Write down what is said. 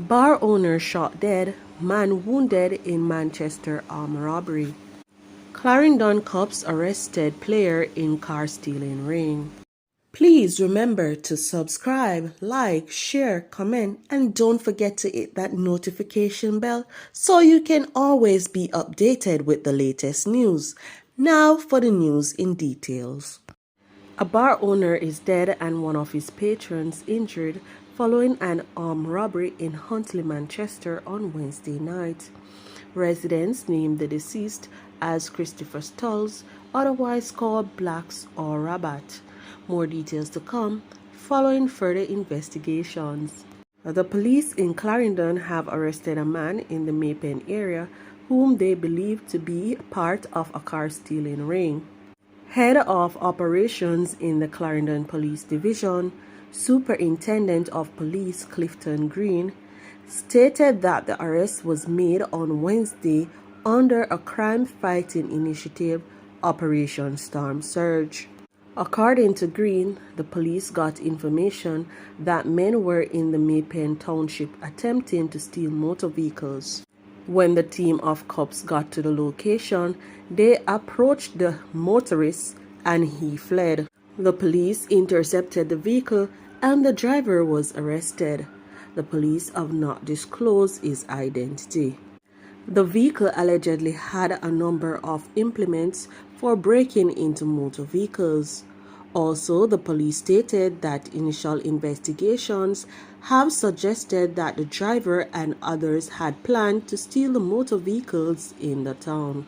Bar owner shot dead, man wounded in Manchester armed robbery. Clarendon cops arrested player in car stealing ring. Please remember to subscribe, like, share, comment, and don't forget to hit that notification bell so you can always be updated with the latest news. Now for the news in details. A bar owner is dead and one of his patrons injured following an armed robbery in Huntley, Manchester on Wednesday night. Residents named the deceased as Christopher Stulls, otherwise called Blacks or Rabat. More details to come following further investigations. The police in Clarendon have arrested a man in the Maypen area whom they believe to be part of a car stealing ring. Head of Operations in the Clarendon Police Division, Superintendent of Police Clifton Green, stated that the arrest was made on Wednesday under a crime-fighting initiative, Operation Storm Surge. According to Green, the police got information that men were in the Maypen Township attempting to steal motor vehicles. When the team of cops got to the location, they approached the motorist and he fled. The police intercepted the vehicle and the driver was arrested. The police have not disclosed his identity. The vehicle allegedly had a number of implements for breaking into motor vehicles. Also, the police stated that initial investigations have suggested that the driver and others had planned to steal the motor vehicles in the town.